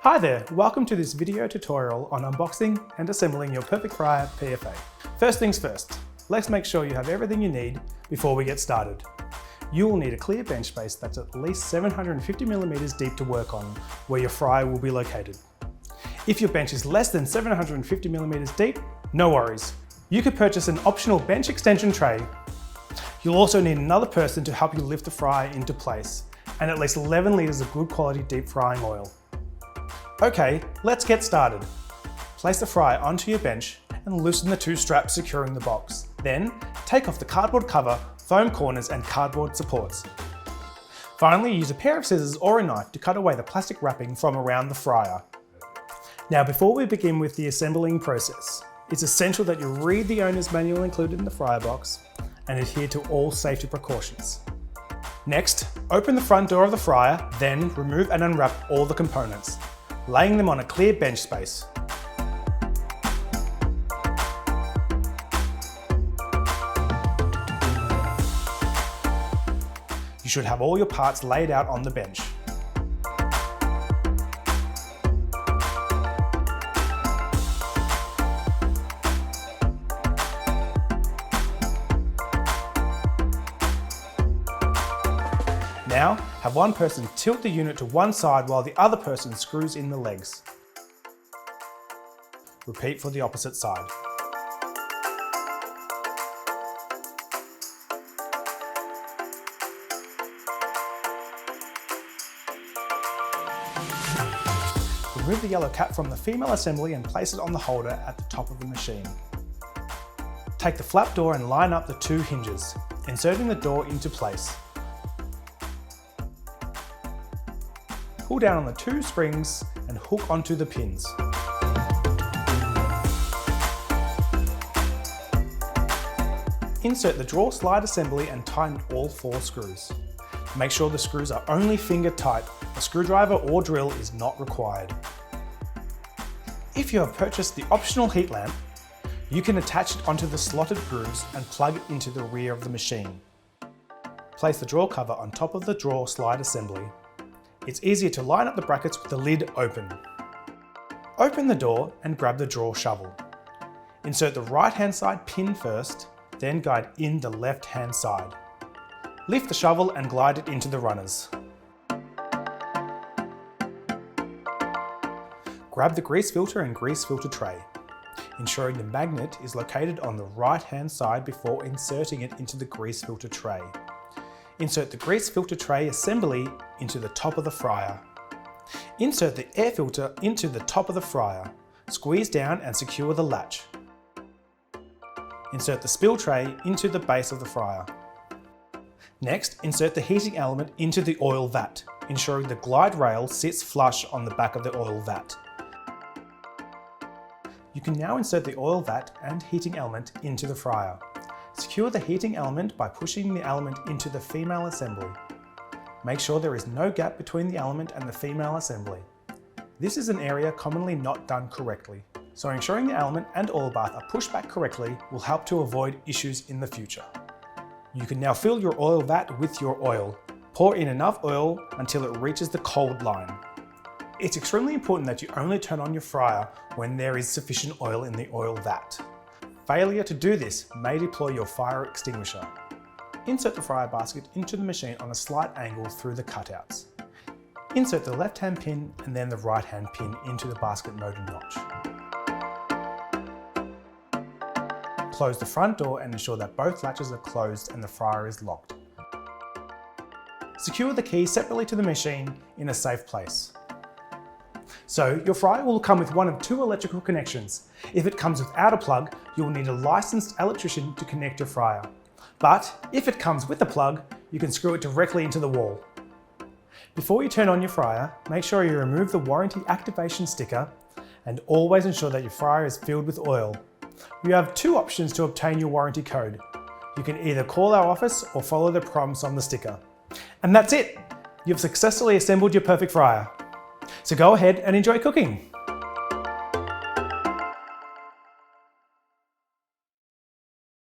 Hi there, welcome to this video tutorial on unboxing and assembling your Perfect Fry PFA. First things first, let's make sure you have everything you need before we get started. You will need a clear bench space that's at least 750mm deep to work on where your fry will be located. If your bench is less than 750mm deep, no worries. You could purchase an optional bench extension tray. You'll also need another person to help you lift the fry into place, and at least 11 litres of good quality deep frying oil. Okay, let's get started. Place the fry onto your bench and loosen the two straps securing the box. Then, take off the cardboard cover, foam corners and cardboard supports. Finally, use a pair of scissors or a knife to cut away the plastic wrapping from around the fryer. Now, before we begin with the assembling process, it's essential that you read the owner's manual included in the fryer box and adhere to all safety precautions. Next, open the front door of the fryer, then remove and unwrap all the components, laying them on a clear bench space. You should have all your parts laid out on the bench. Now, have one person tilt the unit to one side while the other person screws in the legs. Repeat for the opposite side. Remove the yellow cap from the female assembly and place it on the holder at the top of the machine. Take the flap door and line up the two hinges, inserting the door into place. Pull down on the two springs and hook onto the pins. Insert the drawer slide assembly and tighten all 4 screws. Make sure the screws are only finger tight. A screwdriver or drill is not required. If you have purchased the optional heat lamp, you can attach it onto the slotted grooves and plug it into the rear of the machine. Place the drawer cover on top of the drawer slide assembly. It's easier to line up the brackets with the lid open. Open the door and grab the drawer shovel. Insert the right-hand side pin first, then guide in the left-hand side. Lift the shovel and glide it into the runners. Grab the grease filter and grease filter tray, ensuring the magnet is located on the right-hand side before inserting it into the grease filter tray. Insert the grease filter tray assembly into the top of the fryer. Insert the air filter into the top of the fryer. Squeeze down and secure the latch. Insert the spill tray into the base of the fryer. Next, insert the heating element into the oil vat, ensuring the glide rail sits flush on the back of the oil vat. You can now insert the oil vat and heating element into the fryer. Secure the heating element by pushing the element into the female assembly. Make sure there is no gap between the element and the female assembly. This is an area commonly not done correctly, so ensuring the element and oil bath are pushed back correctly will help to avoid issues in the future. You can now fill your oil vat with your oil. Pour in enough oil until it reaches the cold line. It's extremely important that you only turn on your fryer when there is sufficient oil in the oil vat. Failure to do this may deploy your fire extinguisher. Insert the fryer basket into the machine on a slight angle through the cutouts. Insert the left-hand pin and then the right-hand pin into the basket motor notch. Close the front door and ensure that both latches are closed and the fryer is locked. Secure the key separately to the machine in a safe place. So your fryer will come with one of 2 electrical connections. If it comes without a plug, you will need a licensed electrician to connect your fryer. But if it comes with a plug, you can screw it directly into the wall. Before you turn on your fryer, make sure you remove the warranty activation sticker and always ensure that your fryer is filled with oil. You have 2 options to obtain your warranty code. You can either call our office or follow the prompts on the sticker. And that's it! You've successfully assembled your perfect fryer. So go ahead and enjoy cooking.